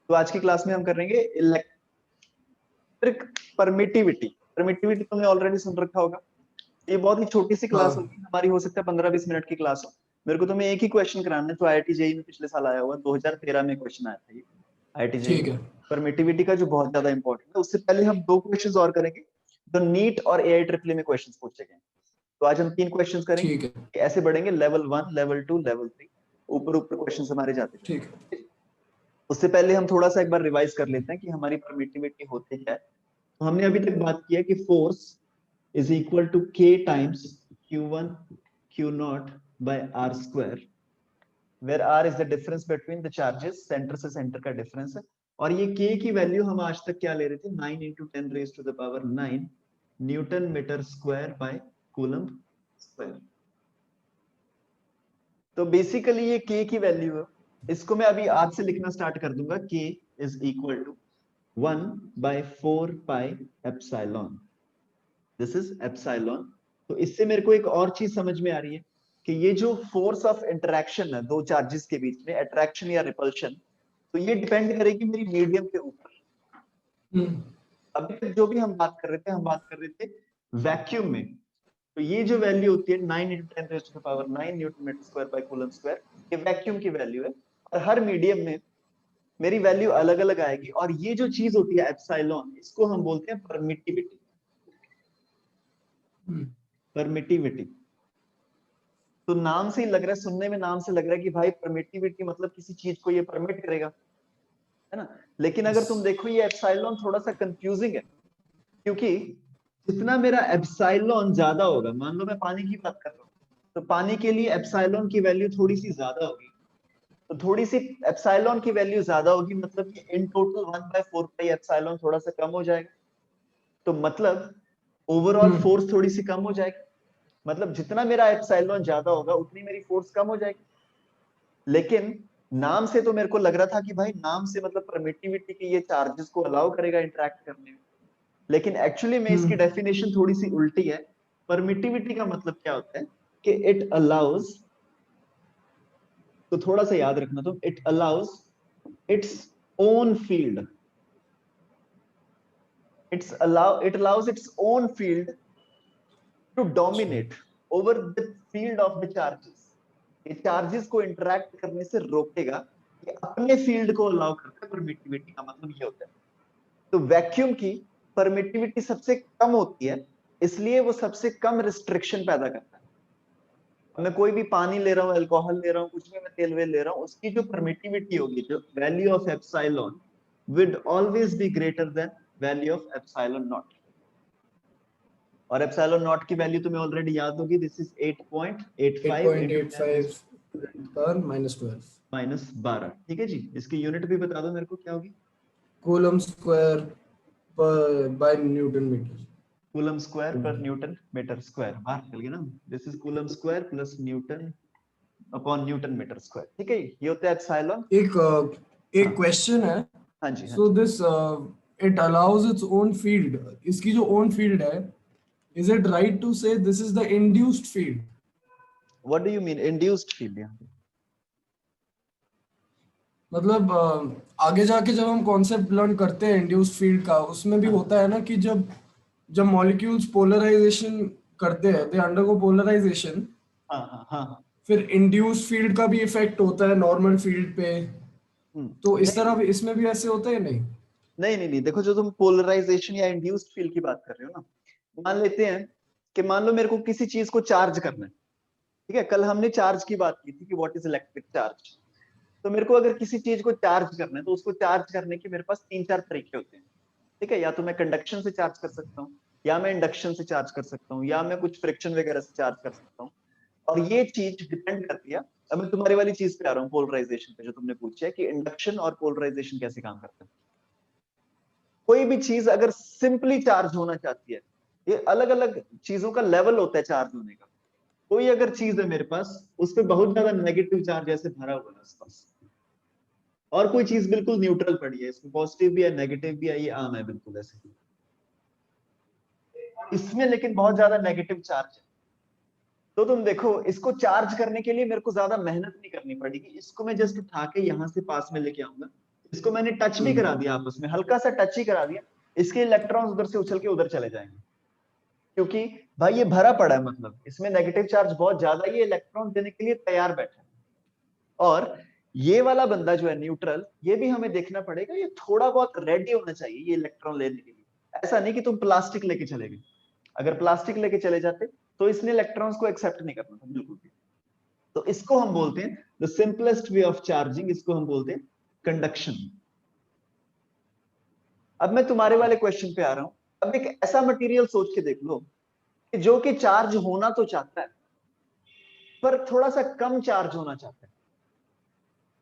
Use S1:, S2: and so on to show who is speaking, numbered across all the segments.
S1: तो आज की क्लास में हम करेंगे इलेक्ट्रिक परमिटिविटी। परमिटिविटी तुमने ऑलरेडी सुन रखा होगा। ये बहुत ही छोटी सी क्लास
S2: हाँ
S1: होगी हमारी, हो सकता है 15-20 मिनट की क्लास हो। मेरे को तुम्हें एक ही क्वेश्चन कराना है जो आईआईटी जेईई में पिछले साल आया हुआ, 2013 में क्वेश्चन आया था ये आईआईटी जेईई
S2: ठीक
S1: में,
S2: है।
S1: परमिटिविटी का, जो बहुत ज्यादा इंपॉर्टेंट है। उससे पहले हम 2 क्वेश्चंस और करेंगे जो नीट और एआई ट्रिपल में क्वेश्चंस पूछे गए। तो आज हम 3 क्वेश्चंस करेंगे,
S2: ठीक है।
S1: ऐसे बढ़ेंगे लेवल 1, लेवल 2, लेवल 3, ऊपर ऊपर क्वेश्चंस हमारे जाते
S2: ठीक
S1: जाएंगे।
S2: है।
S1: उससे पहले हम थोड़ा सा एक बार रिवाइज कर लेते हैं कि हमारी परमिटिविटी होती क्या है। तो हमने अभी तक बात किया कि force is equal to k times q1 q0 by r square, where r is the difference between the charges, centre से सेंटर का डिफरेंस है। और ये k की वैल्यू हम आज तक क्या ले रहे थे, 9 into 10 raised to the power 9 newton metre square by coulomb square. तो बेसिकली ये k की वैल्यू है, इसको मैं अभी आज से लिखना स्टार्ट कर दूंगा। k is equal to 1 by 4 pi epsilon, this is epsilon. तो इससे मेरे को एक और चीज समझ में आ रही है कि ये जो फोर्स ऑफ इंटरेक्शन है दो चार्जेस के बीच में, अट्रैक्शन या रिपल्शन, तो ये डिपेंड करेगी मेरी मीडियम के ऊपर।
S2: हम्म
S1: अभी तक जो भी हम बात कर रहे थे, हम बात कर रहे थे वैक्यूम में। तो ये जो वैल्यू होती है 9 into 10 raised to the power 9 newton metre square by coulomb square, ये वैक्यूम की वैल्यू है। और हर मीडियम में मेरी वैल्यू अलग अलग आएगी। और ये जो चीज होती है एप्सिलॉन, इसको हम बोलते हैं परमिटिविटी। परमिटिविटी तो नाम से ही लग रहा है, सुनने में नाम से लग रहा है कि भाई परमिटिविटी मतलब किसी चीज को ये परमिट करेगा, है ना। लेकिन अगर तुम देखो ये एप्सिलॉन थोड़ा सा कंफ्यूजिंग है, क्योंकि जितना मेरा एप्सिलॉन ज्यादा होगा, मान लो मैं पानी की बात कर रहा हूँ, तो पानी के लिए एप्सिलॉन की वैल्यू थोड़ी सी ज्यादा होगी। तो थोड़ी सी एप्सिलॉन की वैल्यू ज्यादा होगी, मतलब कि इन टोटल 1/4 पाई एप्सिलॉन थोड़ा सा कम हो जाएगा। तो मतलब ओवरऑल फोर्स थोड़ी सी कम हो जाएगी। मतलब जितना मेरा एप्सिलॉन ज्यादा होगा उतनी मेरी फोर्स कम हो जाएगी। लेकिन नाम से तो मेरे को लग रहा था कि भाई नाम से मतलब परमिटिविटी के ये चार्जेस को अलाउ करेगा इंटरेक्ट करने में। लेकिन एक्चुअली में इसकी डेफिनेशन थोड़ी सी उल्टी है। परमिटिविटी का मतलब क्या होता है कि इट अलाउज, तो थोड़ा सा याद रखना तुम, it allows its own field, it allows its own field to dominate over the field of the charges। ये चार्जेस को इंटरैक्ट करने से रोकेगा, ये अपने फील्ड को अलाउ करता है। परमिटिविटी का मतलब ये होता है। तो वैक्यूम की परमिटिविटी सबसे कम होती है, इसलिए वो सबसे कम रिस्ट्रिक्शन पैदा करता है। मैं कोई भी पानी ले रहा हूँ, अल्कोहल ले रहा हूँ, कुछ भी मैं तेल वेल ले रहा हूँ, उसकी जो परमिटिविटी होगी, जो value of epsilon would always be greater than value of epsilon naught. और एप्सिलॉन नॉट की वैल्यू तुम्हें ऑलरेडी याद होगी, दिस इज 8.85 into 10
S2: पर -12
S1: ठीक है जी। इसकी यूनिट भी बता दो मेरे को क्या होगी।
S2: कूलम स्क्वायर पर by newton metre.
S1: Coulomb square पर न्यूटन मीटर स्क्वायर, बाहर निकल गया ना। This is coulomb square plus newton upon newton metre square. ठीक है, ये होता है एप्सिलॉन।
S2: एक क्वेश्चन है।
S1: हाँ जी, हाँ
S2: सो
S1: जी।
S2: This it allows its own field, इसकी जो ओन फील्ड है, is it right to say this is the induced field?
S1: What do you mean induced field? यहाँ पे
S2: मतलब आगे जाके जब हम कॉन्सेप्ट लर्न करते हैं इंड्यूस्ड फील्ड का, उसमें भी
S1: हाँ
S2: होता है ना कि जब जब मॉलिक्यूल्स पोलराइजेशन करते हैं, दे अंडरगो पोलराइजेशन,
S1: हाँ हाँ हाँ हाँ।
S2: फिर इंड्यूस्ड फील्ड का भी इफेक्ट होता है नॉर्मल फील्ड पे। तो इस
S1: नहीं
S2: तरह इसमें भी ऐसे होता है? नहीं
S1: नहीं नहीं नहीं, देखो जो तुम पोलराइजेशन या इंड्यूस्ड फील्ड की बात कर रहे हो ना, मान लेते हैं कि मान लो मेरे को किसी चीज को चार्ज करना है। ठीक है, कल हमने चार्ज की बात की थी कि व्हाट इज इलेक्ट्रिक चार्ज। तो मेरे को अगर किसी चीज को चार्ज करना है, तो उसको चार्ज करने के मेरे पास 3-4 तरीके होते हैं। ठीक है, या तो मैं कंडक्शन से चार्ज कर सकता हूँ, या मैं इंडक्शन से चार्ज कर सकता हूँ, या मैं कुछ फ्रिक्शन वगैरह से चार्ज कर सकता हूँ। और ये चीज डिपेंड करती है। अब मैं तुम्हारी वाली चीज पे आ रहा हूँ, पोलराइजेशन पे, जो तुमने पूछा है कि इंडक्शन और पोलराइजेशन कैसे काम करते हैं। कोई भी चीज अगर सिंपली चार्ज होना चाहती है, ये अलग अलग चीजों का लेवल होता है चार्ज होने का। कोई अगर चीज है मेरे पास, उस पर बहुत ज्यादा नेगेटिव चार्ज ऐसे भरा हुआ है आसपास, और कोई चीज बिल्कुल न्यूट्रल पड़ी है, इसमें पॉजिटिव भी है नेगेटिव भी है, ये आम है बिल्कुल ऐसे। इसमें लेकिन बहुत ज्यादा नेगेटिव चार्ज है। तो तुम देखो, इसको चार्ज करने के लिए मेरे को ज्यादा मेहनत नहीं करनी पड़ेगी, इसको मैं जस्ट उठा के यहाँ से पास में लेके आऊंगा, इसको मैंने टच भी करा दिया आपस में, हल्का सा टच ही करा दिया, इसके इलेक्ट्रॉन उधर से उछल के उधर चले जाएंगे, क्योंकि भाई ये भरा पड़ा है, मतलब इसमें नेगेटिव चार्ज बहुत ज्यादा, ये इलेक्ट्रॉन देने के लिए तैयार बैठा है। और ये वाला बंदा जो है न्यूट्रल, ये भी हमें देखना पड़ेगा, ये थोड़ा बहुत रेडी होना चाहिए ये इलेक्ट्रॉन लेने के लिए। ऐसा नहीं कि तुम प्लास्टिक लेके चले गए, अगर प्लास्टिक लेके चले जाते तो इसने इलेक्ट्रॉन्स को एक्सेप्ट नहीं करना था बिल्कुल भी। तो इसको हम बोलते हैं the simplest way of charging, इसको हम बोलते हैं कंडक्शन। अब मैं तुम्हारे वाले क्वेश्चन पे आ रहा हूं। अब एक ऐसा मटेरियल सोच के देख लो कि जो कि चार्ज होना तो चाहता है पर थोड़ा सा कम चार्ज होना चाहता है,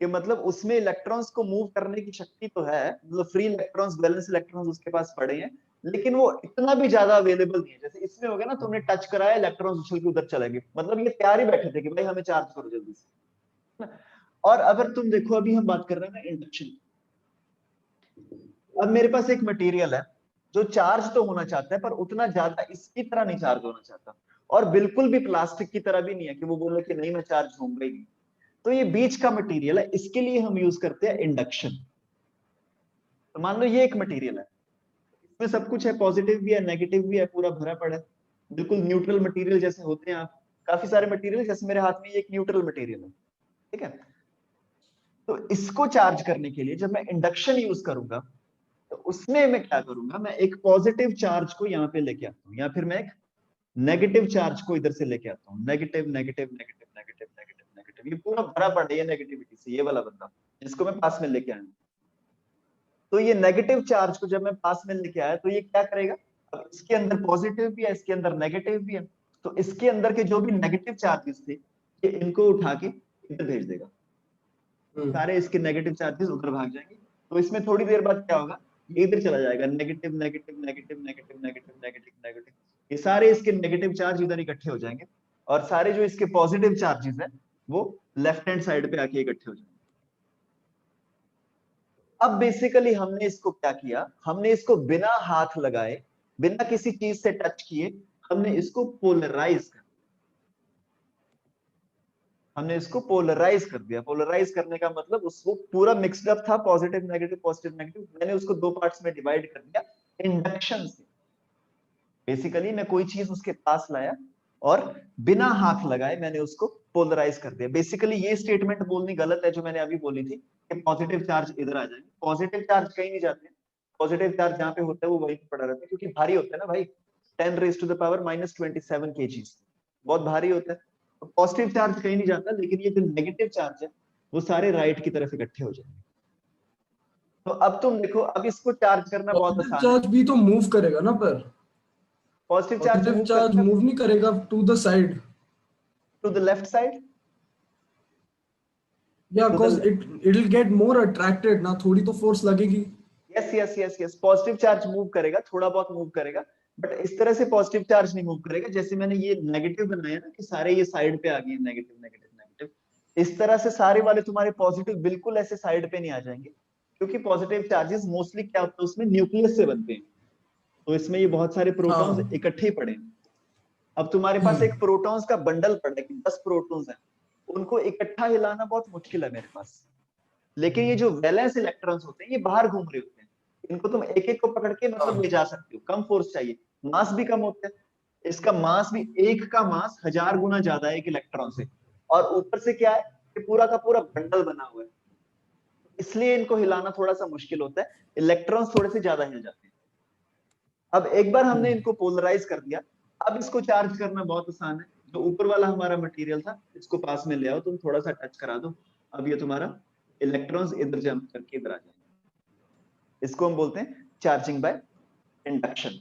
S1: कि मतलब उसमें इलेक्ट्रॉन्स को मूव करने की शक्ति तो है, मतलब फ्री इलेक्ट्रॉन्स, बैलेंस इलेक्ट्रॉन्स उसके पास पड़े हैं, लेकिन वो इतना भी ज्यादा अवेलेबल नहीं है। जैसे इसमें हो गया ना, तुमने टच कराया, इलेक्ट्रॉन्स उछल के उधर चले गए, मतलब ये तैयार ही बैठे थे कि भाई हमें चार्ज करो जल्दी से। और अगर तुम देखो, अभी हम बात कर रहे हैं ना इंडक्शन। अब मेरे पास एक मटेरियल है जो चार्ज तो होना चाहता है पर उतना ज्यादा इसकी तरह नहीं चार्ज होना चाहता, और बिल्कुल भी प्लास्टिक की तरह भी नहीं है कि वो बोले कि नहीं मैं चार्ज होऊंगा ही नहीं। तो ये बीच का मटेरियल है, इसके लिए हम यूज करते हैं इंडक्शन। तो मान लो ये एक मटेरियल है, इसमें सब कुछ है, पॉजिटिव भी है नेगेटिव भी है, पूरा भरा पड़ा है, बिल्कुल न्यूट्रल मटेरियल जैसे होते हैं आप काफी सारे मटेरियल, जैसे मेरे हाथ में ये एक न्यूट्रल मटेरियल है, ठीक है। तो इसको चार्ज करने के लिए जब मैं इंडक्शन यूज करूंगा, तो उसमें मैं क्या करूंगा, मैं एक पॉजिटिव चार्ज को यहाँ पे लेके आता हूँ, या फिर मैं एक नेगेटिव चार्ज को इधर से लेके आता हूँ, negative negative negative negative negative negative, ये पूरा भरा पड़ा है नेगेटिविटी से, ये वाला बंदा जिसको मैं पास में लेके आया हूँ। तो ये नेगेटिव चार्ज को जब मैं पास में लेके आया तो ये क्या करेगा, अब इसके अंदर पॉजिटिव भी है, इसके अंदर नेगेटिव भी है, तो इसके अंदर के जो भी नेगेटिव चार्जेस थे ये इनको उठा के इधर भेज देगा, सारे इसके नेगेटिव चार्जेस उधर भाग जाएंगे। तो इसमें थोड़ी देर बाद क्या होगा, ये इधर चला जाएगा, negative negative negative negative negative negative negative, ये सारे इसके नेगेटिव चार्ज इधर इकट्ठे हो जाएंगे, और सारे जो इसके पॉजिटिव चार्जेस हैं वो लेफ्ट हैंड साइड पे आके इकट्ठे हो जाएंगे। अब बेसिकली हमने इसको क्या किया, हमने इसको बिना हाथ लगाए, बिना किसी चीज से टच किए, हमने इसको पोलराइज कर, हमने इसको पोलराइज कर दिया। पोलराइज करने का मतलब उसको पूरा मिक्सड अप था, पॉजिटिव नेगेटिव, मैंने उसको दो पार्ट्स में डिवाइड कर दिया इंडक्शन से। बेसिकली मैं कोई चीज उसके पास लाया और बिना हाथ लगाए मैंने उसको पोलराइज कर दिया। बेसिकली ये स्टेटमेंट बोलनी गलत है जो मैंने अभी बोली थी कि पॉजिटिव चार्ज इधर आ जाएंगे, पॉजिटिव चार्ज कहीं नहीं जाते, पॉजिटिव चार्ज जहां पे होता है वो वहीं पे पड़ा रहता है, क्योंकि भारी होता है ना भाई, 10⁻⁻⁻27 kg, बहुत भारी होता है। तो पॉजिटिव चार्ज कहीं नहीं जाता, लेकिन ये जो नेगेटिव चार्ज है वो सारे राइट की तरफ इकट्ठे हो जाएंगे। तो अब तुम देखो, अब इसको चार्ज करना बहुत
S2: पॉजिटिव
S1: आसान है।
S2: चार्ज भी तो मूव करेगा ना, पर
S1: positive charge
S2: positive
S1: move
S2: charge
S1: करेगा
S2: मूव नहीं करेगा to the side,
S1: to the left side,
S2: या
S1: to
S2: because
S1: the,
S2: it will get more attracted ना, थोड़ी तो फोर्स लगेगी।
S1: Yes yes yes yes, positive charge move करेगा, थोड़ा बहुत मूव करेगा, बट इस तरह से पॉजिटिव चार्ज नहीं मूव करेगा जैसे मैंने ये नेगेटिव बनाया ना कि सारे ये साइड पे आ गए, नेगेटिव नेगेटिव नेगेटिव, इस तरह से सारे वाले तुम्हारे पॉजिटिव बिल्कुल ऐसे साइड पे नहीं आ जाएंगे, क्योंकि पॉजिटिव चार्जेस मोस्टली क्या होता है उसमें न्यूक्लियस से बनते हैं, तो इसमें ये बहुत सारे प्रोटॉन्स
S2: हाँ।
S1: इकट्ठे पड़े हैं। अब तुम्हारे पास एक प्रोटॉन्स का बंडल पड़ा है कि 10 प्रोटॉन्स हैं, उनको इकट्ठा हिलाना बहुत मुश्किल है मेरे पास, लेकिन ये जो वैलेंस इलेक्ट्रॉन्स होते हैं ये बाहर घूम रहे होते हैं, इनको तुम एक एक को पकड़ के मतलब ले जा सकते हो, कम फोर्स चाहिए, मास भी कम होता है, इसका मास भी, एक का मास 1000 गुना ज्यादा है एक इलेक्ट्रॉन से, और ऊपर से क्या है कि पूरा का पूरा बंडल बना हुआ है, इसलिए इनको हिलाना थोड़ा सा मुश्किल होता है, इलेक्ट्रॉन्स थोड़े से ज्यादा हिल जाते हैं। अब एक बार हमने इनको पोलराइज कर दिया, अब इसको चार्ज करना बहुत आसान है। जो ऊपर वाला हमारा मटेरियल था इसको पास में ले आओ, तुम थोड़ा सा टच करा दो, अब ये तुम्हारा इलेक्ट्रॉन्स इधर जंप करके इधर आ जाएंगे, इसको हम बोलते हैं चार्जिंग बाय इंडक्शन।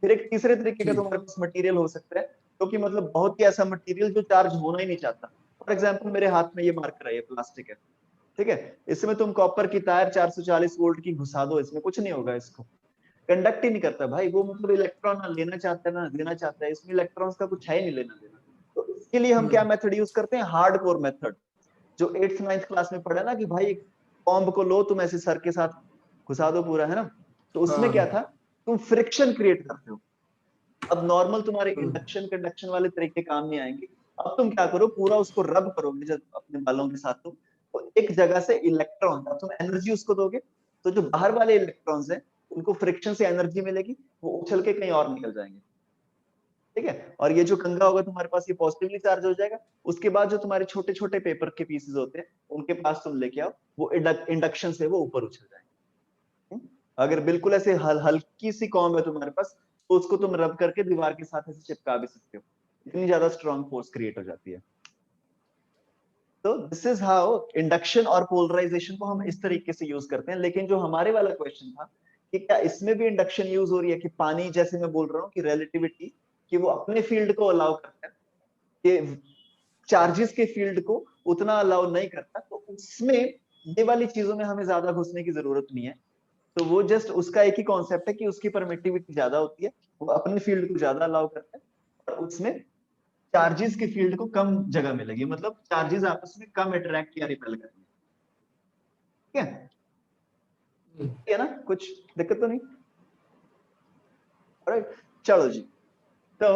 S1: फिर एक तीसरे तरीके का तुम्हारे पास मटेरियल हो सकता है, तो कि मतलब बहुत ही ऐसा मटेरियल जो चार्ज होना ही नहीं चाहता। फॉर एग्जांपल मेरे हाथ में ये मार्कर है, ये प्लास्टिक है, ठीक है, इसमें तुम कॉपर की तार 440 वोल्ट की घुसा दो, इसमें कुछ नहीं होगा, इसको कंडक्ट ही नहीं करता भाई वो, मतलब इलेक्ट्रॉन ना लेना चाहता है ना देना चाहता है, इसमें इलेक्ट्रॉन्स का कुछ है ही नहीं लेना देना। तो इसके लिए हम क्या मेथड यूज करते हैं, हार्ड कोर मेथड, जो 8th 9th क्लास में पढ़ा ना कि भाई कॉम्ब को लो तुम ऐसे सर के साथ घुसा दो पूरा, है ना। तो उसमें क्या था, तुम फ्रिक्शन क्रिएट करते हो। अब नॉर्मल तुम्हारे इंडक्शन कंडक्शन वाले तरीके काम नहीं आएंगे, अब तुम क्या करो, पूरा उसको रब करोगे जब अपने बालों के साथ, तो तो एक जगह से इलेक्ट्रॉन, तुम एनर्जी उसको दोगे तो जो बाहर वाले इलेक्ट्रॉन्स हैं उनको फ्रिक्शन से एनर्जी मिलेगी, वो उछल के कहीं और निकल जाएंगे, ठीक है। और ये जो कंघा होगा तुम्हारे पास, ये पॉजिटिवली चार्ज हो जाएगा। उसके बाद जो तुम्हारे छोटे छोटे पेपर के पीसेस होते हैं उनके पास तुम लेके आओ, वो इंडक्शन से वो ऊपर उछल जाएंगे। अगर बिल्कुल ऐसे हल्की सी कॉम्ब है तुम्हारे पास, तो उसको तुम रब करके दीवार के साथ ऐसे चिपका भी सकते हो, इतनी ज्यादा स्ट्रॉन्ग फोर्स क्रिएट हो जाती है। तो दिस इज हाउ इंडक्शन और पोलराइजेशन को हम इस तरीके से यूज करते हैं। लेकिन जो हमारे वाला क्वेश्चन था कि क्या इसमें भी इंडक्शन यूज हो रही है, कि पानी, जैसे मैं बोल रहा हूँ कि रिलेटिविटी, कि वो अपने फील्ड को अलाउ करता है, कि चार्जेस के फील्ड को उतना अलाउ नहीं करता, तो उसमें ये वाली चीजों में हमें ज्यादा घुसने की जरूरत नहीं है। तो वो जस्ट उसका एक ही कॉन्सेप्ट है कि उसकी परमिटिविटी ज्यादा होती है, वो अपने फील्ड को ज्यादा अलाउ करता है, और उसमें चार्जेस के फील्ड को कम जगह मिलेगी, मतलब चार्जेस आपस में कम अट्रैक्ट या रिपेल करेंगे, ठीक है। ठीक है ना, कुछ दिक्कत तो नहीं? राइट, चलो जी। तो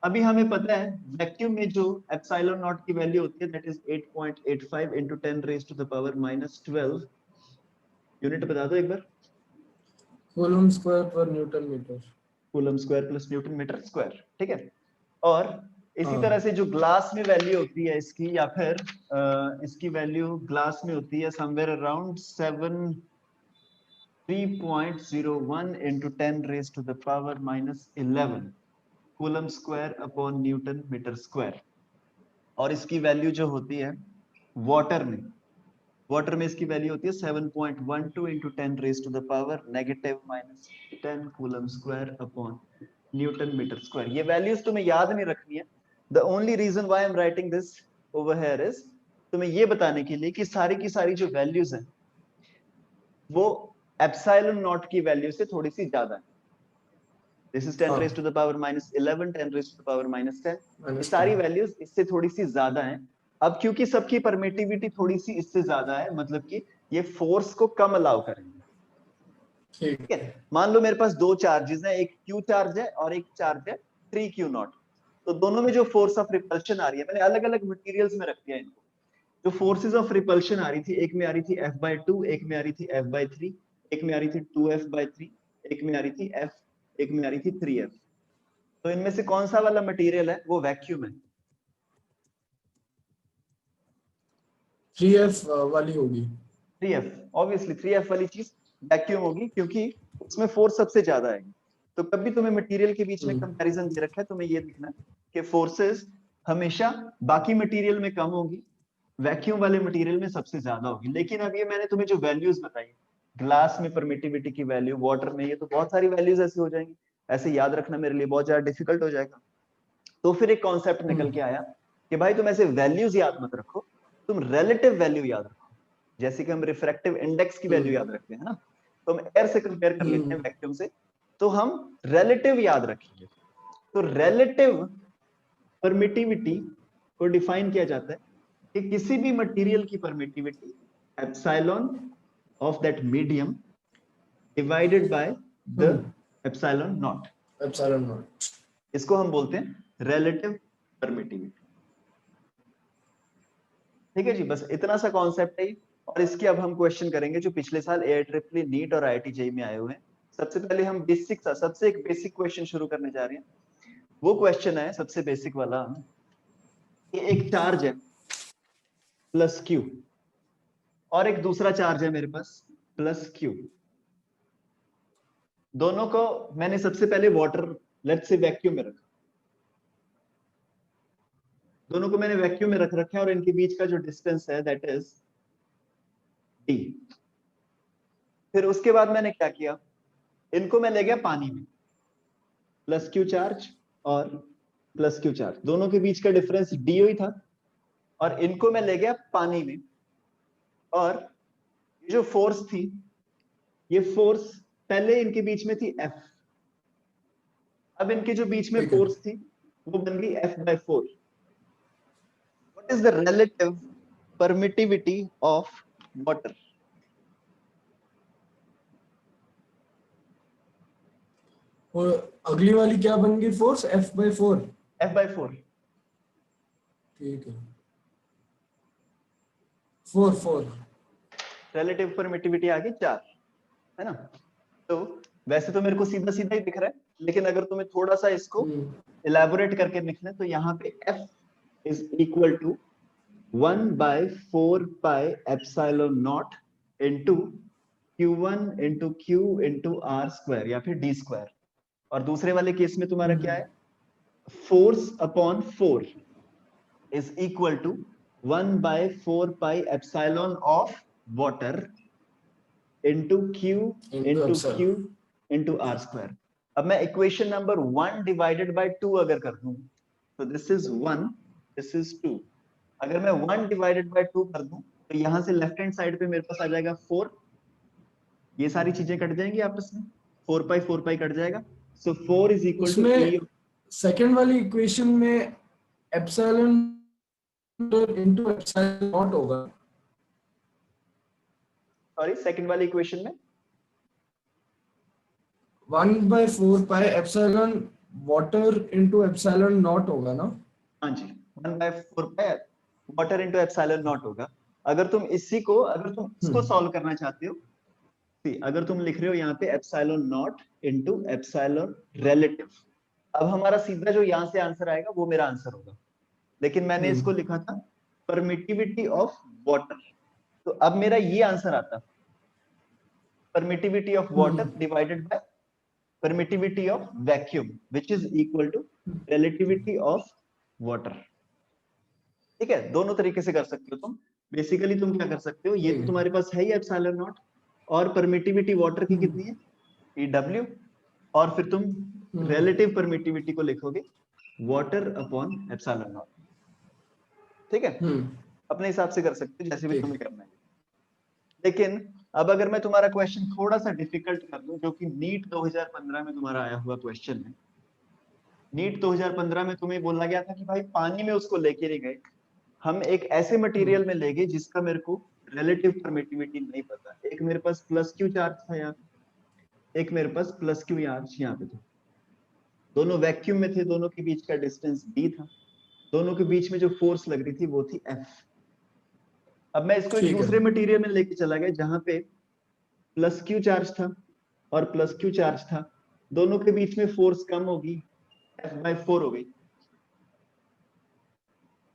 S1: अभी हमें पता है वैक्यूम में जो एप्सिलॉन नॉट की वैल्यू होती है, that is 8.85 into 10 raised to the power -12। Unit बता दो एक बार।
S2: कूलम स्क्वायर पर newton metre.
S1: Coulomb square plus newton metre square, ठीक है। और इसी
S2: हाँ।
S1: तरह से जो ग्लास में वैल्यू होती है इसकी, या फिर इसकी वैल्यू ग्लास में होती है somewhere around 3.01 into 10 raised to the power -11 coulomb square upon newton metre square. और इसकी वैल्यू जो होती है वाटर में, वाटर में इसकी वैल्यू होती है 7.12 into 10 raised to the power -10 coulomb square upon newton metre square. ये वैल्यूज तुम्हें याद नहीं रखनी है। The only reason why I am writing this over here is तुम्हें ये बताने के लिए कि सारी की सारी जो वैल्यूज हैं वो एप्सिलॉन नॉट की वैल्यू से थोड़ी सी ज्यादा है। दिस इज 10
S2: हाँ।
S1: raised to the power -11, 10 raised to the power -10। ये
S2: माइनस
S1: सारी
S2: 10।
S1: वैल्यूज इससे थोड़ी सी ज्यादा हैं। अब क्योंकि सबकी परमिटिविटी थोड़ी सी इससे ज्यादा है, मतलब कि ये फोर्स को कम अलाउ करेंगे,
S2: ठीक
S1: ठीक है। मान लो मेरे पास दो चार्जेस हैं, एक क्यू चार्ज है और एक चार्ज है 3Q0। तो दोनों में जो फोर्स ऑफ रिपल्शन आ रही है, मैंने अलग अलग मटेरियल्स में रख दिया इनको। जो फोर्सेस ऑफ रिपल्शन आ रही थी, एक में आ रही थी F/2, एक में आ रही थी F/3, एक में आ रही थी 2F/3, एक में आ रही थी F, एक में आ रही थी 3F। तो इनमें से कौन सा वाला मटेरियल है वो वैक्यूम है?
S2: 3F वाली होगी।
S1: 3F, ऑब्वियसली 3F वाली चीज वैक्यूम होगी, क्योंकि उसमें फोर्स सबसे ज्यादा आएगी। तो कभी तुम्हें मटेरियल के बीच में कंपैरिजन दे रखा है, तुम्हें ये देखना कि फोर्सेस हमेशा बाकी मटेरियल में कम होगी, वैक्यूम वाले मटेरियल में सबसे ज्यादा होगी। लेकिन अब ये मैंने तुम्हें जो वैल्यूज बताई, ग्लास में परमिटिविटी की वैल्यू, वाटर में, ये तो बहुत सारी वैल्यूज ऐसी हो जाएंगी, ऐसे याद रखना मेरे लिए बहुत ज्यादा डिफिकल्ट हो जाएगा। तो फिर एक कॉन्सेप्ट निकल के आया कि भाई तुम ऐसे वैल्यूज याद मत रखो, तुम रिलेटिव वैल्यू याद रखो। जैसे कि हम रिफ्रैक्टिव इंडेक्स की वैल्यू याद रखते हैं ना, तो हम एयर से कंपेयर कर लेते हैं वैक्यूम से, तो हम रिलेटिव याद रखेंगे। तो रिलेटिव परमिटिविटी को डिफाइन किया जाता है कि किसी भी मटेरियल की permittivity epsilon of that medium divided by the epsilon not.
S2: Epsilon not,
S1: इसको हम बोलते हैं रिलेटिव परमिटिविटी, ठीक है जी। बस इतना सा कॉन्सेप्ट है। और इसके अब हम क्वेश्चन करेंगे जो पिछले साल AIEEE नीट और IIT JEE में आए हुए हैं। सबसे पहले हम बेसिक सा, सबसे एक बेसिक क्वेश्चन शुरू करने जा रहे हैं। वो क्वेश्चन है सबसे बेसिक वाला, कि एक चार्ज है +Q और एक दूसरा चार्ज है मेरे पास +Q। दोनों को मैंने सबसे पहले वाटर, लेट्स से वैक्यूम में रखा, दोनों को मैंने वैक्यूम में रख रखा है, और इनके बीच का जो डिस्टेंस है दैट इज D। फिर उसके बाद मैंने क्या किया, इनको मैं ले गया पानी में, +Q चार्ज और +Q चार्ज, दोनों के बीच का डिफरेंस D ही था, और इनको मैं ले गया पानी में। और ये जो फोर्स थी, ये फोर्स पहले इनके बीच में थी F, अब इनके जो बीच में
S2: ठीक है।
S1: फोर्स थी वो बन गई F/4। What is the relative permittivity of water?
S2: और अगली वाली क्या बन गई फोर्स? F/4।
S1: F/4।
S2: ठीक है। 4
S1: रिलेटिव परमिटिविटी आ गई 4, है ना। तो वैसे तो मेरे को सीधा सीधा ही दिख रहा है, लेकिन अगर तुम्हें थोड़ा सा इसको इलैबोरेट करके लिखना है तो यहाँ पे F is equal to 1/4 pi epsilon naught into Q1 into Q into R square या फिर D square। और दूसरे वाले केस में तुम्हारा क्या है, force upon 4 is equal to 1/4 pi epsilon of water into Q into Q into R square। अब मैं इक्वेशन नंबर 1 डिवाइडेड बाय 2 अगर कर दूं तो दिस इज 1, दिस इज 2। अगर मैं 1 डिवाइडेड बाय 2 कर दूं तो यहां से लेफ्ट हैंड साइड पे मेरे पास आ जाएगा 4, ये सारी चीजें कट जाएंगी आपस में, 4 पाई कट जाएगा। So 4 is equal to E।
S2: Second वाली इक्वेशन में एप्सिलॉन इनटू एप्सिलॉन नॉट होगा।
S1: सॉरी, सेकंड वाली इक्वेशन में
S2: 1/4 pi epsilon water into epsilon naught होगा ना।
S1: हाँ जी, 1/4 pi water into epsilon naught होगा। अगर तुम इसको सॉल्व करना चाहते हो, अगर तुम लिख रहे हो यहाँ पे epsilon not into epsilon relative, अब हमारा सीधा जो यहाँ से आंसर आएगा वो मेरा आंसर होगा। लेकिन मैंने इसको लिखा था परमिटिविटी ऑफ वाटर, तो अब मेरा ये आंसर आता, permittivity of water divided by permittivity of vacuum which is equal to relativity of water. ठीक है, दोनों तरीके से कर सकते हो तुम। बेसिकली तुम क्या कर सकते हो, ये तो तुम्हारे पास है ही एप्सिलॉन नॉट, और परमिटिविटी वाटर की कितनी है EW, और फिर तुम रिलेटिव परमिटिविटी को लिखोगे वाटर अपॉन एप्सिलॉन नॉट। ठीक है, अपने हिसाब से कर सकते हो जैसे भी तुम्हें करना है। लेकिन अब अगर मैं तुम्हारा क्वेश्चन थोड़ा सा डिफिकल्ट कर दूं, जो कि नीट 2015 में तुम्हारा आया हुआ क्वेश्चन है। नीट 2015 में तुम्हें बोला गया था कि भाई पानी में उसको लेके नहीं गए, हम एक ऐसे मटेरियल में ले गए जिसका मेरे को रिलेटिव परमिटिविटी नहीं पता। एक मेरे पास प्लस क्यू चार्ज था यहाँ, एक मेरे पास प्लस क्यू चार्ज यहाँ पे था, दोनों वैक्यूम में थे, दोनों के बीच का डिस्टेंस d था, दोनों के बीच में जो फोर्स लग रही थी वो थी F। अब मैं इसको एक दूसरे मटेरियल में लेके चला गया जहां पे प्लस क्यू चार्ज था और प्लस क्यू चार्ज था, दोनों के बीच में फोर्स कम होगी, F/4 हो गई,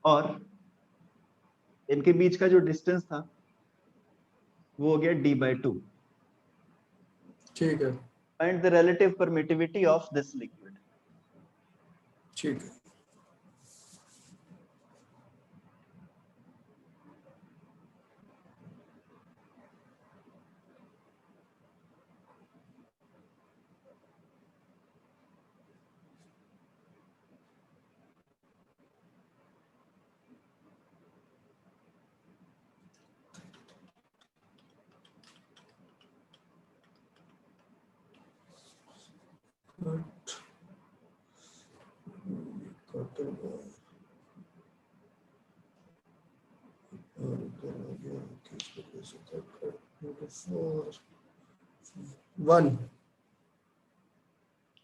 S1: और इनके बीच का जो डिस्टेंस था वो हो गया D/2।
S2: ठीक है,
S1: find the relative permittivity of this liquid.
S2: ठीक है।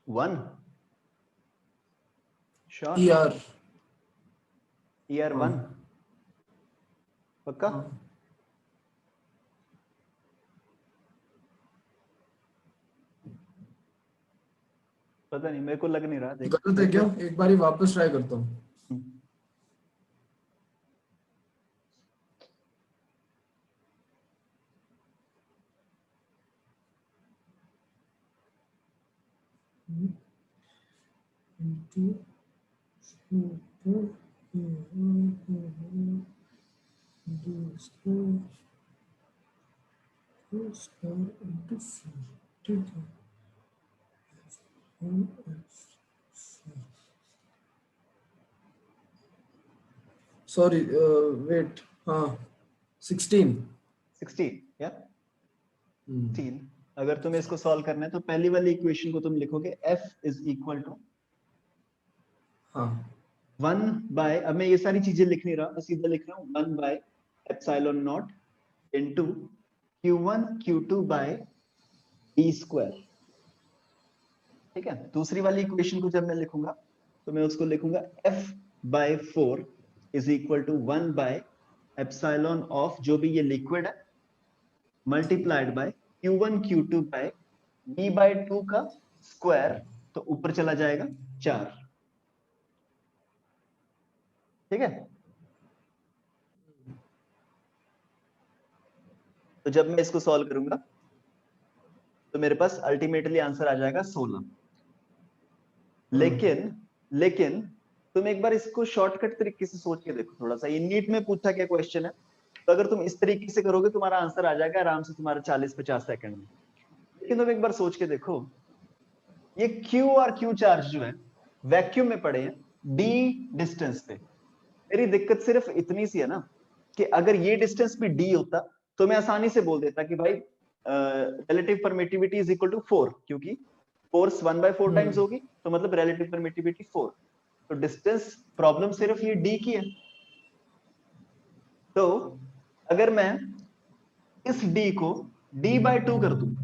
S1: वन श्योर, ER 1 पक्का। पता नहीं, मेरे को लग नहीं रहा।
S2: गलत है क्या? एक बार वापस ट्राई करता हूँ। सॉरी, वेट, हाँ 16
S1: या 16। अगर तुम्हें इसको सॉल्व करना है तो पहली वाली इक्वेशन को तुम लिखोगे F इज इक्वल टू 1/, अब मैं ये सारी चीजें लिख नहीं रहा, मैं सीधा लिख रहा हूँ 1/ε0 into Q1 Q2 bye D square. ठीक है, दूसरी वाली इक्वेशन को जब मैं लिखूंगा तो मैं उसको लिखूंगा F/4 is equal to 1/ε0 epsilon of जो भी ये लिक्विड है multiplied by Q1 Q2 bye V/2 का स्क्वायर, तो ऊपर चला जाएगा 4। ठीक है, तो जब मैं इसको सॉल्व करूंगा तो मेरे पास अल्टीमेटली आंसर आ जाएगा 16। लेकिन तुम एक बार इसको शॉर्टकट तरीके से सोच के देखो थोड़ा सा, ये नीट में पूछा क्या क्वेश्चन है, तो अगर तुम इस तरीके से करोगे तुम्हारा आंसर आ जाएगा आराम से तुम्हारा 40-50 सेकंड में। लेकिन तुम एक बार सोच के देखो, ये Q और Q चार्ज जो है वैक्यूम में पड़े हैं D डिस्टेंस पे। मेरी दिक्कत सिर्फ इतनी सी है ना कि अगर ये डिस्टेंस भी D होता तो मैं आसानी से बोल देता कि भाई relative permittivity is equal to 4, क्योंकि फोर्स 1/4 टाइम्स होगी, तो मतलब रिलेटिव परमिटिविटी 4। तो डिस्टेंस प्रॉब्लम सिर्फ ये D की है। तो अगर मैं इस D को D/2 कर दूं,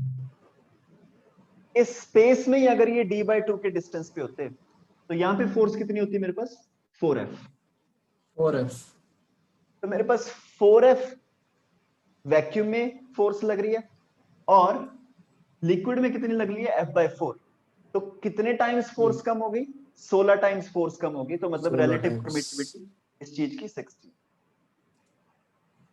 S1: इस स्पेस में ही अगर ये D/2 के डिस्टेंस पे होते तो यहां पे फोर्स कितनी होती है मेरे पास 4F। तो मेरे पास 4F वैक्यूम में फोर्स लग रही है और लिक्विड में कितनी लग रही है F/4। तो कितने टाइम्स फोर्स कम हो गई, 16 टाइम्स फोर्स कम होगी, तो मतलब रिलेटिव परमिटिविटी इस चीज की 60।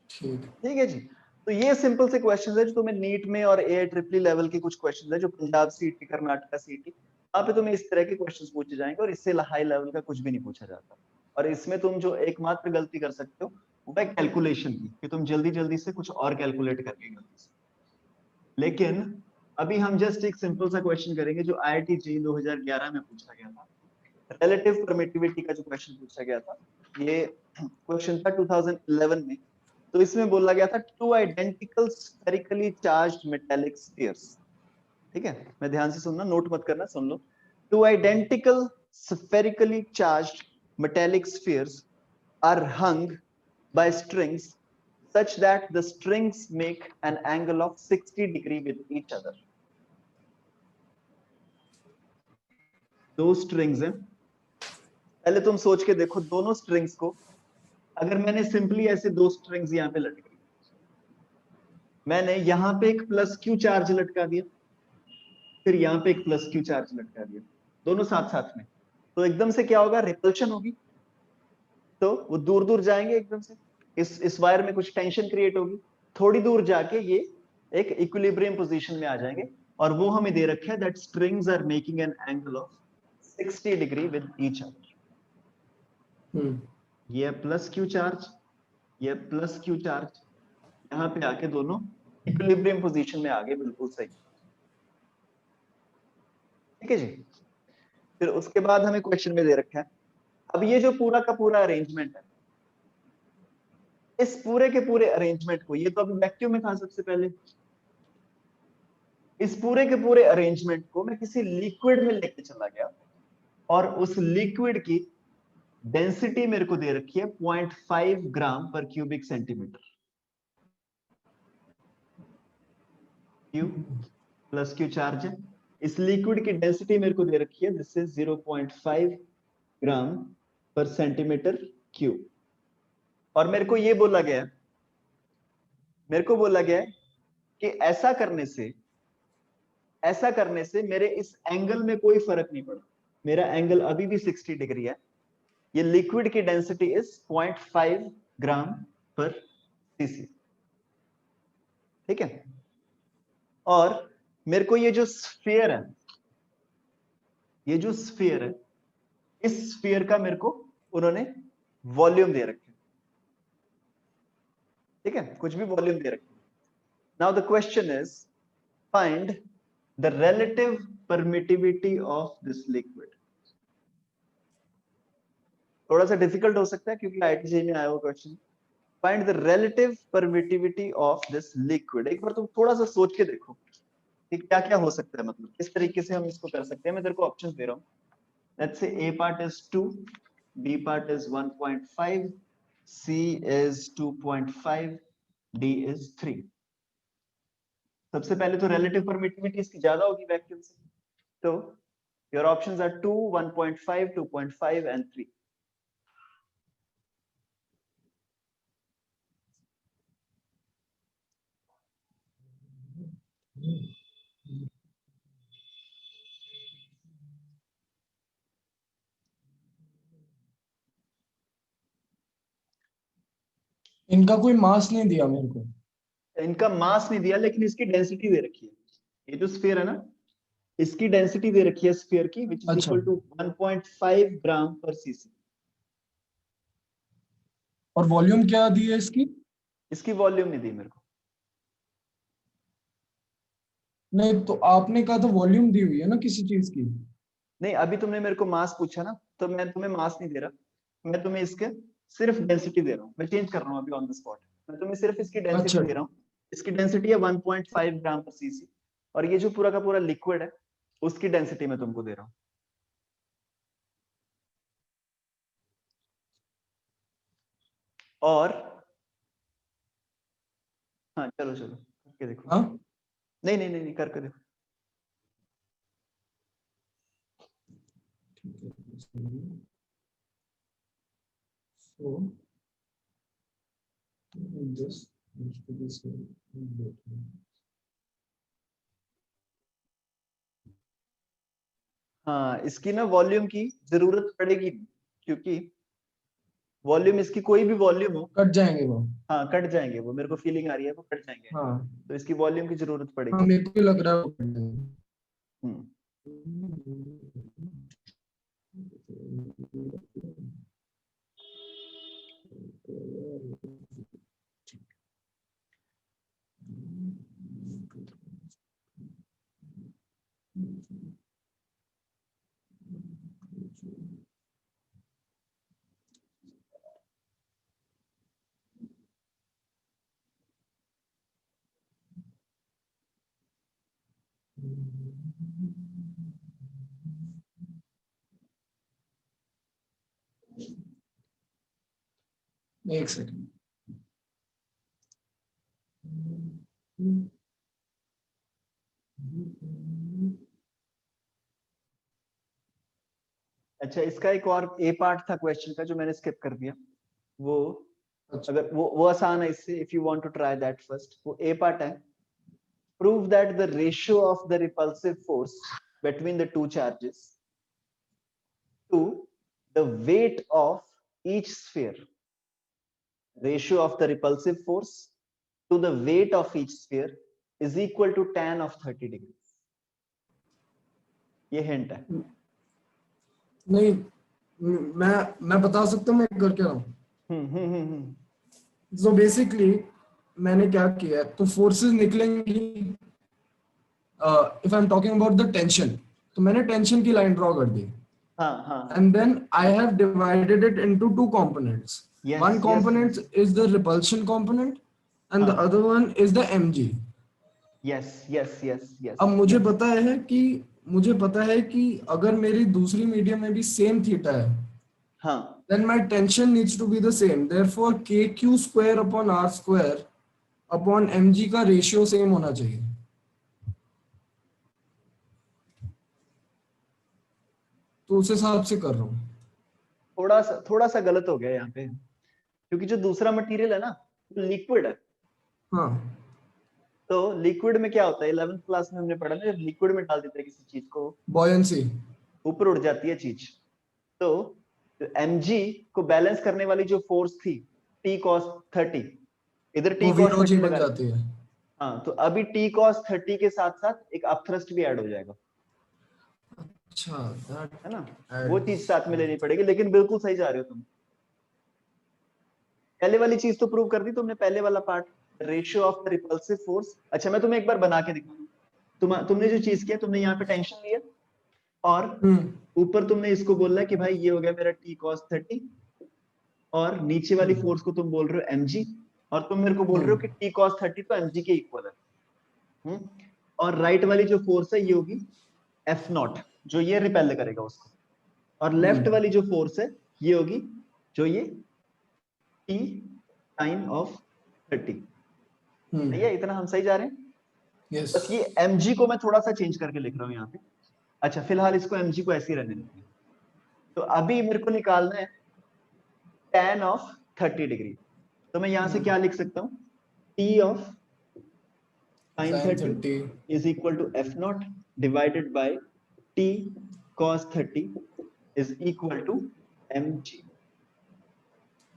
S1: ठीक है जी। तो ये सिंपल से क्वेश्चंस है जो तुम्हें नीट में और AIEEE लेवल के कुछ क्वेश्चंस है जो पंजाब सीटी कर्नाटका सीटी वहां पे तुम्हें इस तरह के क्वेश्चंस पूछे जाएंगे, और इससे हाई लेवल का कुछ भी नहीं पूछा जाता। और इसमें तुम जो एकमात्र गलती कर सकते हो वो है कैलकुलेशन की, कि तुम जल्दी जल्दी से कुछ और कैलकुलेट करके गलती से। लेकिन अभी हम जस्ट एक सिंपल सा क्वेश्चन करेंगे जो IIT JEE 2011 में पूछा गया था। रिलेटिव परमिटिविटी का जो क्वेश्चन पूछा गया था, ये क्वेश्चन था 2011 में। तो इसमें बोला गया था two identical spherically charged metallic spheres. ठीक है, मैं ध्यान से सुनना, नोट मत करना, सुन लो। Two identical spherically charged metallic spheres are hung by strings such that the strings make an angle of 60 degree with each other. दो स्ट्रिंग्स हैं, पहले तुम सोच के देखो दोनों स्ट्रिंग्स को अगर मैंने सिंपली ऐसे दो स्ट्रिंग्स यहां पे लटका, मैंने यहां पे एक प्लस क्यू चार्ज लटका दिया, फिर यहां पे एक प्लस क्यू चार्ज लटका दिया, दोनों साथ साथ में, तो एकदम से क्या होगा, रिपल्शन होगी। तो वो दूर दूर जाएंगे एकदम से, इस वायर में कुछ टेंशन क्रिएट होगी, थोड़ी दूर जाके ये एक इक्विलिब्रियम पोजीशन में आ जाएंगे, और वो हमें दे रखा है that strings are making an angle of 60 degree with each other. ये प्लस क्यू चार्ज, ये प्लस क्यू चार्ज, यहां पे आके दोनों इक्विलिब्रियम पोजीशन में आ गए, बिल्कुल सही। ठीक है जी। फिर उसके बाद हमें क्वेश्चन में दे रखा है, अब ये जो पूरा का पूरा अरेंजमेंट है, इस पूरे के पूरे अरेंजमेंट को, ये तो अभी वैक्यूम में था सबसे पहले, इस पूरे के पूरे अरेंजमेंट को मैं किसी लिक्विड में लेके चला गया, और उस लिक्विड की डेंसिटी मेरे को दे रखी है 0.5 ग्राम पर cubic centimetre. Q plus q charge है, इस लिक्विड की डेंसिटी मेरे को दे रखी है, दिस इज 0.5 ग्राम पर सेंटीमीटर क्यूब। और मेरे को ये बोला गया, मेरे को बोला गया कि ऐसा करने से मेरे इस एंगल में कोई फर्क नहीं पड़ा, मेरा एंगल अभी भी 60 डिग्री है। ये लिक्विड की डेंसिटी इज 0.5 ग्राम पर सीसी। ठीक है, और मेरे को ये जो स्फीयर है, ये जो स्फीयर है, इस स्फीयर का मेरे को उन्होंने वॉल्यूम दे रखे। ठीक है, कुछ भी वॉल्यूम दे रखे। Now the question is find the relative permittivity of this liquid. थोड़ा सा डिफिकल्ट हो सकता है क्योंकि IIT में आया हुआ question. Find the relative permittivity of this liquid. एक बार तुम थोड़ा सा सोच के देखो कि क्या क्या हो सकता है, मतलब किस तरीके से हम इसको कर सकते हैं। मैं तेरे को ऑप्शंस दे रहा हूं। Let's say A part is 2, B part is 1.5, C is 2.5, D is 3। सबसे पहले तो रिलेटिव परमिटिविटी इसकी ज्यादा होगी वैक्यूम से, तो योर ऑप्शंस आर 2, 1.5, 2.5 एंड 3।
S2: इनका कोई मास नहीं दिया मेरे को।
S1: इनका मास नहीं दिया, लेकिन इसकी डेंसिटी दे रखी है। ये जो स्फीयर है ना, इसकी डेंसिटी दे रखी है स्फीयर की, विच इज
S2: अच्छा,
S1: इक्वल टू 1.5 ग्राम पर सीसी।
S2: और वॉल्यूम क्या दी है इसकी?
S1: इसकी वॉल्यूम नहीं दी मेरे को।
S2: नहीं तो आपने कहा तो वॉल्यूम दी हुई है ना किसी चीज की।
S1: नहीं, अभी तुमने मेरे को मास पूछा ना, तो मैं तुम्हें मास नहीं दे रहा, मैं तुम्हें इसके सिर्फ डेंसिटी दे रहा हूँ। मैं चेंज कर रहा हूँ अभी ऑन द स्पॉट। मैं तुम्हें सिर्फ इसकी डेंसिटी
S2: अच्छा,
S1: दे रहा हूँ। इसकी डेंसिटी है 1.5 ग्राम पर सीसी, और ये जो पूरा का पूरा लिक्विड है, उसकी डेंसिटी मैं तुमको दे रहा हूँ। और हाँ, चलो चलो करके देखो।
S2: हाँ,
S1: नहीं नहीं नहीं नहीं, करके देखो।
S2: so this needs to be same in both ways.
S1: हाँ, इसकी ना वॉल्यूम की जरूरत पड़ेगी, क्योंकि वॉल्यूम इसकी कोई भी वॉल्यूम हो,
S2: कट जाएंगे वो।
S1: हाँ कट जाएंगे वो, मेरे को फीलिंग आ रही है वो कट जाएंगे।
S2: हाँ
S1: तो इसकी वॉल्यूम की जरूरत
S2: हाँ,
S1: पड़ेगी।
S2: मेरे को भी लग रहा है वो कट जाएंगे।
S1: हम्म।
S2: एक सेकंड।
S1: अच्छा, इसका एक और ए पार्ट था क्वेश्चन का जो मैंने स्किप कर दिया। वो
S2: अच्छा,
S1: अगर वो आसान है इससे, if you want to try that first. वो ए पार्ट है, prove that the ratio of the repulsive force between the two charges to the weight of each sphere, ratio of the repulsive force to the weight of each sphere is equal to tan of 30 degrees. ये hint है।
S2: नहीं मैं बता सकता हूँ मैं कर क्या रहा हूँ।
S1: हम्म।
S2: So basically मैंने क्या किया है, तो फोर्सेस निकलेंगी। If I am talking about the tension, तो मैंने टेंशन की लाइन ड्रॉ कर दी,
S1: हाँ हाँ,
S2: and then I have divided it into two components.
S1: yes
S2: One
S1: yes
S2: component is the repulsion component and the
S1: हाँ,
S2: other one is the mg.
S1: yes yes yes yes
S2: अब
S1: yes,
S2: मुझे पता है कि अगर मेरी दूसरी मीडियम में भी सेम थीटा है,
S1: हाँ
S2: then my tension needs to be the same. Therefore kq square upon r square upon mg का रेशियो सेम होना चाहिए। तो उस हिसाब से कर रहा हूँ।
S1: थोड़ा सा गलत हो गया यहाँ पे, क्योंकि जो दूसरा मटेरियल है ना, वो लिक्विड है।
S2: हाँ
S1: तो लिक्विड में क्या होता है, 11th क्लास में हमने पढ़ा ना, जब लिक्विड में डाल देते हैं किसी चीज को,
S2: बॉयंसी।
S1: ऊपर उड़ जाती है चीज। तो mg को बैलेंस करने वाली जो फोर्स थी, t cos 30, इधर t
S2: वो
S1: cos
S2: वीरो जी
S1: 30
S2: बन
S1: लगा रहे।
S2: जाती है।
S1: हाँ, तो अभी t cos 30 के साथ साथ एक अपथ्रस्ट भी ऐड हो जाएगा,
S2: अच्छा, that
S1: है ना। वो चीज
S2: adds
S1: साथ में लेनी पड़ेगी, लेकिन बिल्कुल सही जा रहे हो तुम। पहले वाली चीज तो प्रूव कर दी तुमने, पहले वाला part, ratio of the repulsive force. अच्छा, मैं तुम्हें एक बार बना के दिखाऊं। तुमने जो चीज किया, तुमने यहाँ पे टेंशन लिया, और
S2: हम्म
S1: ऊपर तुमने इसको बोला कि भाई ये हो गया मेरा t cos 30, और नीचे वाली
S2: हम्म
S1: फोर्स को तुम बोल रहे हो mg, और तुम मेरे को बोल रहे हो कि t cos 30 तो mg के इक्वल है। और राइट वाली जो फोर्स है ये होगी एफ नॉट, जो ये रिपेल करेगा उसको। और लेफ्ट वाली जो फोर्स है ये होगी जो ये t साइन ऑफ 30। सही है, इतना हम सही जा रहे हैं।
S2: यस।
S1: बस ये mg को मैं थोड़ा सा चेंज करके लिख रहा हूँ यहाँ पे। अच्छा, फिलहाल इसको mg को ऐसे ही रहने देते हैं। तो अभी मेरे को निकालना है tan ऑफ 30 डिग्री। तो मैं यहाँ से क्या लिख सकता हूँ, t of sin
S2: sine
S1: 30
S2: 30।
S1: is equal to f naught divided by t cos 30 is equal to mg।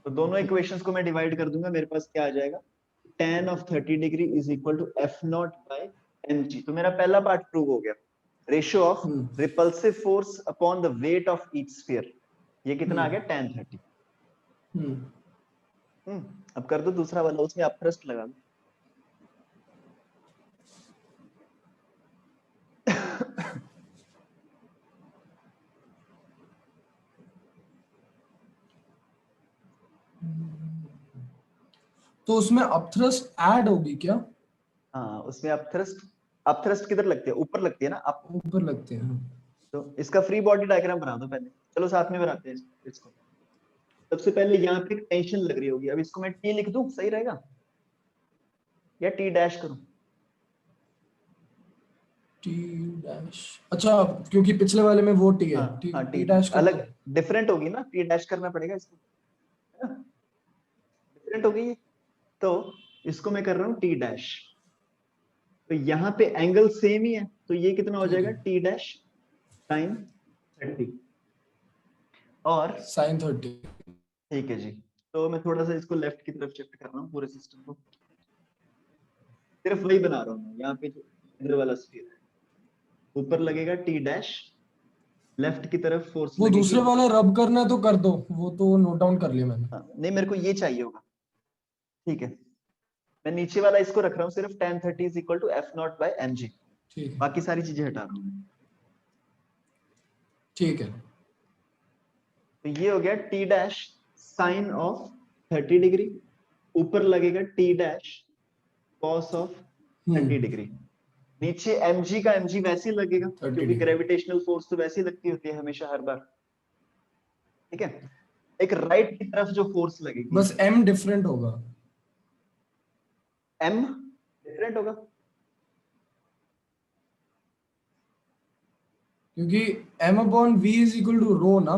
S1: तो दोनों इक्वेशंस को मैं डिवाइड कर दूंगा, मेरे पास क्या आ जाएगा, tan of 30 degree is equal to f naught by mg। तो मेरा पहला पार्ट प्रूव हो गया, ratio of repulsive force upon the weight of each sphere, ये कितना आ गया, tan 30। अब कर दो दूसरा वाला, उसमें आप थ्रस्ट लगा दो।
S2: तो उसमें अपथ्रस्ट ऐड होगी क्या?
S1: हाँ, उसमें अपथ्रस्ट किधर लगती है, ऊपर लगती है ना, आप
S2: ऊपर लगते हैं।
S1: तो इसका फ्री बॉडी डायग्राम बना दो पहले, चलो साथ में बनाते हैं इसको। सबसे पहले यहाँ पे टेंशन लग रही होगी, अब इसको मैं टी लिख दूं, सही रहेगा, या टी डैश करूं?
S2: टी डैश, अच्छा क्योंकि पिछले वाले में वो टी है,
S1: हाँ
S2: टी
S1: हाँ,
S2: टी डैश कर
S1: अलग
S2: दो।
S1: डिफरेंट होगी ना, टी डैश करना पड़ेगा इसको, है ना, डिफरेंट होगी ये। तो इसको मैं कर रहा हूँ टी डैश, तो यहाँ पे एंगल सेम ही है, तो ये कितना हो
S2: ठीक
S1: जाएगा,
S2: है,
S1: टी डैश साइन 30। और
S2: साइन 30।
S1: ठीक है जी, तो मैं थोड़ा सा इसको लेफ्ट की तरफ शिफ्ट कर रहा हूँ, पूरे सिस्टम को सिर्फ वही बना रहा हूँ यहाँ पे, जो इधर वाला स्फीयर है ऊपर लगेगा टी डैश, लेफ्ट की तरफ फोर्स
S2: वो
S1: लगेगी।
S2: दूसरे वाला रब करना है तो कर दो, वो तो नोट डाउन कर लिया मैंने।
S1: हाँ, नहीं मेरे को ये चाहिए होगा, ठीक है, मैं नीचे वाला इसको रख रहा हूँ सिर्फ, tan 30 is equal to f naught by mg,
S2: ठीक है,
S1: बाकी सारी चीजें हटा रहा हूँ।
S2: ठीक है।
S1: तो ये हो गया T dash sine of 30 degree, ऊपर लगेगा T dash cos of 30 degree, नीचे mg का mg वैसे ही लगेगा
S2: 30
S1: क्योंकि
S2: डिग्री।
S1: ग्रेविटेशनल फोर्स तो वैसे ही लगती होती है हमेशा हर बार, ठीक है। एक राइट की तरफ जो फोर्स लगेगी,
S2: बस एम डिफरेंट होगा।
S1: m डिफरेंट होगा,
S2: क्योंकि M upon V is equal to rho ना।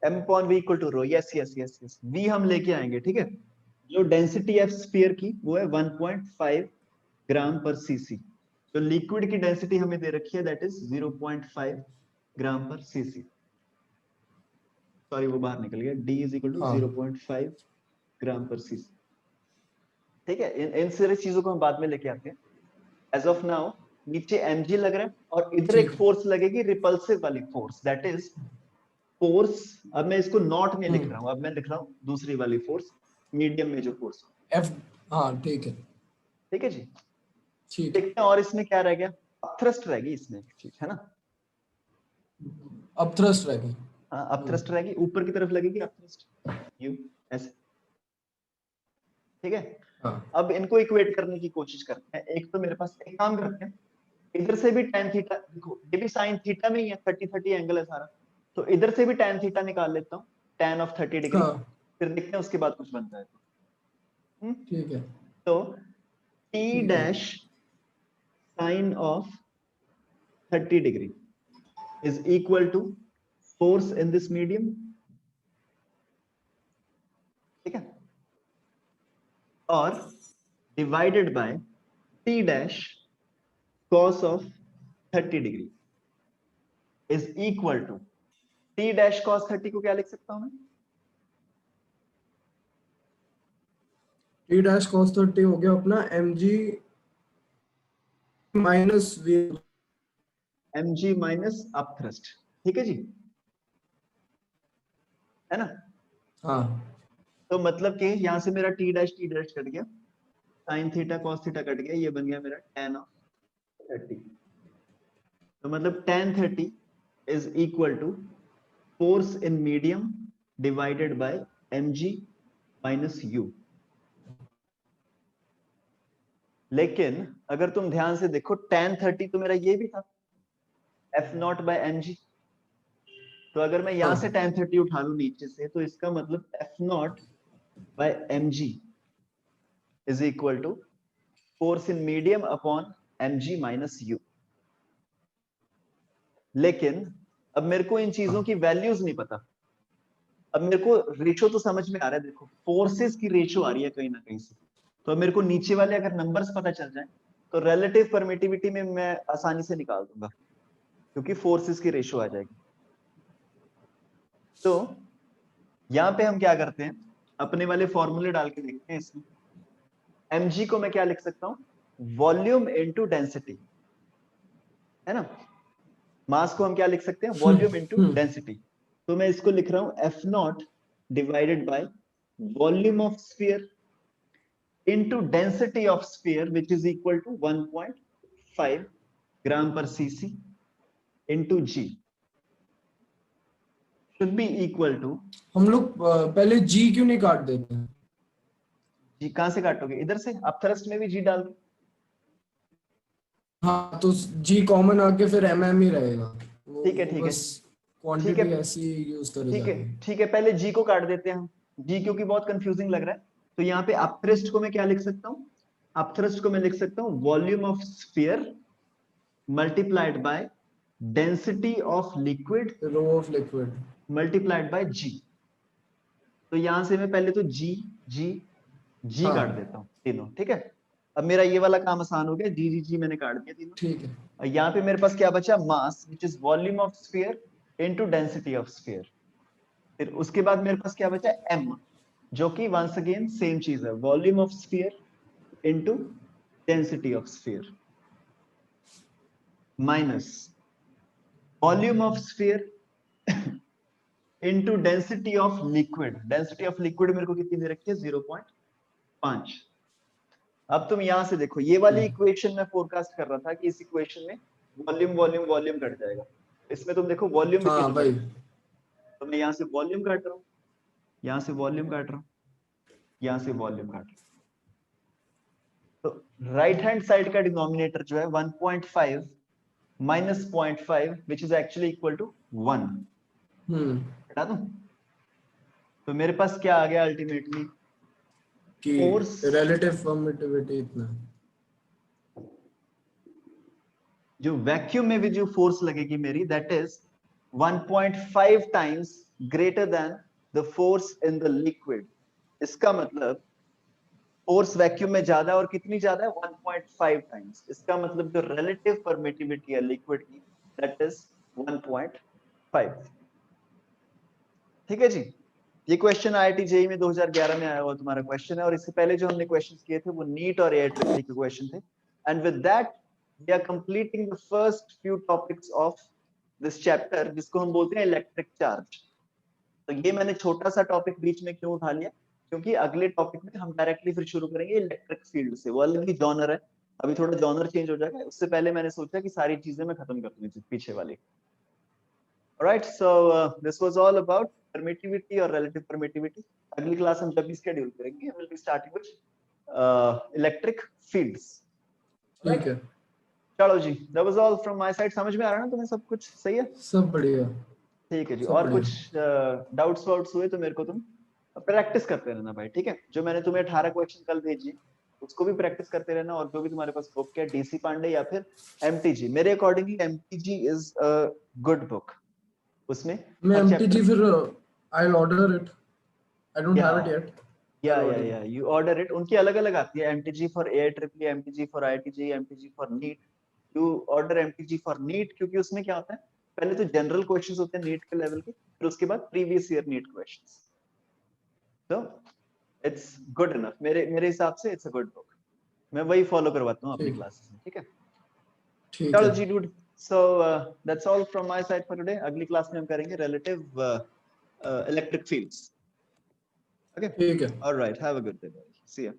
S1: m upon v equal to rho, yes yes yes yes, v हम लेके आएंगे, ठीक है। जो डेंसिटी है स्फीयर की वो है 1.5 ग्राम पर सीसी, तो लिक्विड की डेंसिटी हमें दे रखी है, दैट इज 0.5 ग्राम पर सीसी, सॉरी वो बाहर निकल गया, d इज इक्वल टू
S2: हाँ
S1: 0.5 ग्राम पर सीसी, ठीक है। इन सारी चीजों को हम बाद में लेके आते हैं, एज ऑफ नाउ नीचे mg लग रहा है, और इधर एक
S2: ठीक है।
S1: फोर्स लगेगी रिपल्सिव वाली फोर्स, दैट इज फोर्स, अब मैं इसको नॉट में लिख रहा हूं, अब मैं लिख रहा हूं दूसरी वाली फोर्स, मीडियम में जो फोर्स,
S2: एफ, हाँ ठीक है,
S1: ठीक है जी।
S2: ठीक है।
S1: देखते हैं और इसमें क्या रह गया, अपथ्रस्ट रहेगी इसमें एक चीज, है ना,
S2: अब थ्रस्ट रहेगी।
S1: हाँ अपथ्रस्ट रहेगी, ऊपर की तरफ लगेगी अपथ्रस्ट, यू ऐसे, ठीक है।
S2: हाँ
S1: अब इनको इक्वेट करने की कोशिश करते हैं, एक तो मेरे पास एक काम करते हैं, इधर से भी tan थीटा, देखो ये भी sin थीटा में ही है, 30-30 एंगल है सारा, तो इधर से भी tan थीटा निकाल लेता हूँ, tan ऑफ 30 डिग्री,
S2: हाँ,
S1: फिर देखते हैं उसके बाद कुछ बनता है तो।
S2: ठीक है,
S1: तो t
S2: ठीक है।
S1: Dash sine of 30 degree is equal to force in this medium, ठीक है, और divided by t dash cos of 30 degree is equal to t dash cos 30 को क्या लिख सकता हूं मैं,
S2: टी डैश कॉस 30 हो गया अपना m g minus v.
S1: mg minus upthrust, ठीक है जी, है ना।
S2: हाँ
S1: तो मतलब कि यहां से मेरा t डैश कट गया, sin theta cos theta cut गया, ये बन गया मेरा tan ऑफ 30, तो मतलब tan 30 is equal to force in medium divided by mg minus u। लेकिन अगर तुम ध्यान से देखो tan 30 तो मेरा ये भी था, f नॉट बाय mg, तो अगर मैं यहां से
S2: हाँ,
S1: tan 30 उठा लूं नीचे से, तो इसका मतलब f naught by mg is equal to force in medium upon mg minus u। लेकिन अब मेरे को इन चीजों की वैल्यूज नहीं पता, अब मेरे को रेशो तो समझ में आ रहा है, देखो फोर्सेस की रेशो आ रही है कहीं ना कहीं से, तो अब मेरे को नीचे वाले अगर नंबर्स पता चल जाए तो रिलेटिव परमिटिविटी में मैं आसानी से निकाल दूंगा, क्योंकि फोर्सेस की रेशो आ जाएगी। तो यहाँ पे हम क्या करते हैं, अपने वाले फॉर्मूले डाल के देखते हैं। इसमें mg को मैं क्या लिख सकता हूँ, वॉल्यूम इनटू डेंसिटी, है ना। मास को हम क्या लिख सकते हैं, वॉल्यूम इनटू डेंसिटी। तो मैं इसको लिख रहा हूँ F not divided by volume of sphere into density of sphere, which is equal to 1.5 gram per cc into g should be equal to,
S2: हम लोग पहले जी क्यों नहीं काट देते हैं?
S1: जी कहां से काटोगे, इधर से, आप थ्रस्ट में भी जी डाल दो।
S2: हाँ तो जी कॉमन आके फिर एम ही रहेगा, वो
S1: ठीक है
S2: वो
S1: ठीक है
S2: बस
S1: ठीक है
S2: क्वांटिटी ऐसी यूज करे
S1: ठीक है
S2: जाएगी।
S1: ठीक है, पहले जी को काट देते हैं हम, जी क्योंकि बहुत कंफ्यूजिंग लग रहा है। तो यहाँ पे अपथ्रस्ट को मैं क्या लिख सकता हूँ, अपथ्रस्ट को मैं लिख सकता हूँ volume of sphere multiplied by density of liquid
S2: rho of liquid.
S1: Multiplied by G. तो यहां से मैं पहले तो जी जी जी
S2: हाँ
S1: काट देता हूँ तीनों, ठीक है। अब मेरा ये वाला काम आसान हो गया, जी जी जी मैंने काट दिया तीनों।
S2: ठीक है।
S1: और यहाँ पे मेरे पास क्या बचा, mass which is volume of sphere into density of sphere. फिर उसके बाद मेरे पास क्या बचा, एम, जो कि वंस अगेन सेम चीज है, volume of sphere into density of sphere minus volume of sphere into density of liquid. Density of liquid मेरे को कितनी दे रखी है, 0.5। अब तुम यहां से देखो, ये वाली इक्वेशन में फोरकास्ट कर रहा था कि इस इक्वेशन में वॉल्यूम वॉल्यूम वॉल्यूम कट जाएगा, इसमें तुम देखो वॉल्यूम
S2: हाँ
S1: रिपीट
S2: भाई।
S1: तो मैं यहाँ से वॉल्यूम काट रहा हूँ, यहाँ से वॉल्यूम काट रहा हूँ, यहाँ से वॉल्यूम काट रहा हूँ। तो राइट हैंड साइड का डिनोमिनेटर जो है 1.5 minus 0.5 which is actually equal to 1 हटा दूं। तो मेरे पास क्या आ गया अल्टीमेटली,
S2: कि
S1: फोर्स,
S2: रिलेटिव परमिटिविटी इतना है।
S1: जो वैक्यूम में भी जो फोर्स लगेगी मेरी, that is 1.5 times greater than the force in the liquid. इसका मतलब फोर्स वैक्यूम में ज्यादा, और कितनी ज्यादा है, 1.5 टाइम्स। इसका मतलब जो रिलेटिव परमिटिविटी है लिक्विड की, दैट इज 1.5। ठीक है जी। ये क्वेश्चन आईआईटी जेईई में 2011 में आया हुआ तुम्हारा क्वेश्चन है, और इससे पहले जो हमने क्वेश्चन किए थे वो नीट और एआईट्रिपल के क्वेश्चन थे। And with that we are completing the first few topics of this chapter, जिसको हम बोलते हैं इलेक्ट्रिक चार्ज। तो ये मैंने छोटा सा टॉपिक बीच में क्यों उठा लिया, क्योंकि अगले टॉपिक में हम डायरेक्टली फिर शुरू करेंगे इलेक्ट्रिक फील्ड से, वो अलग ही जॉनर है। अभी थोड़ा जॉनर चेंज हो जाएगा, उससे पहले मैंने सोचा कि सारी चीजें मैं खत्म कर दूं पीछे वाली। Alright, so this was all about permittivity or relative permittivity. अगली क्लास हम जब भी schedule करेंगे, we will be starting with electric fields.
S2: ठीक है।
S1: चलो जी, that was all from my side. समझ में आ रहा है ना तुम्हें सब कुछ, सही है?
S2: सब बढ़िया।
S1: ठीक है जी।
S2: सब
S1: और
S2: बढ़िया।
S1: कुछ डाउट्स वाउट्स हुए तो मेरे को तुम प्रैक्टिस करते रहना भाई, ठीक है। जो मैंने तुम्हें 18 क्वेश्चन कल भेजी उसको भी प्रैक्टिस करते रहना, और जो भी तुम्हारे पास बुक है डीसी पांडे या फिर एमटीजी, मेरे accordingly MTG is a good book. उसमें
S2: मैं
S1: हर
S2: एमटीजी
S1: चैप्टर,
S2: फिर I'll order it. I don't
S1: या
S2: have it yet.
S1: या
S2: I'll
S1: या
S2: order
S1: या
S2: it.
S1: You order it. उनकी अलग अलग आती है, MTG for AI triple, MTG for IIT, MTG for NEET. You order MTG for NEET, क्योंकि उसमें क्या होता है, पहले तो जनरल क्वेश्चंस होते हैं नीट के लेवल के, फिर उसके बाद प्रीवियस ईयर नीट क्वेश्चंस। तो इट्स गुड इनफ, मेरे मेरे हिसाब से इट्स अ गुड बुक। मैं वही फॉलो करवाता हूँ अपनी
S2: ठीक
S1: क्लासेस में, ठीक है।
S2: ठीक
S1: चलो
S2: है।
S1: जी dude, so that's all from my side for today. अगली क्लास में हम करेंगे रिलेटिव इलेक्ट्रिक फील्ड्स। Okay.
S2: ठीक है।
S1: All right. Have a good day. See ya.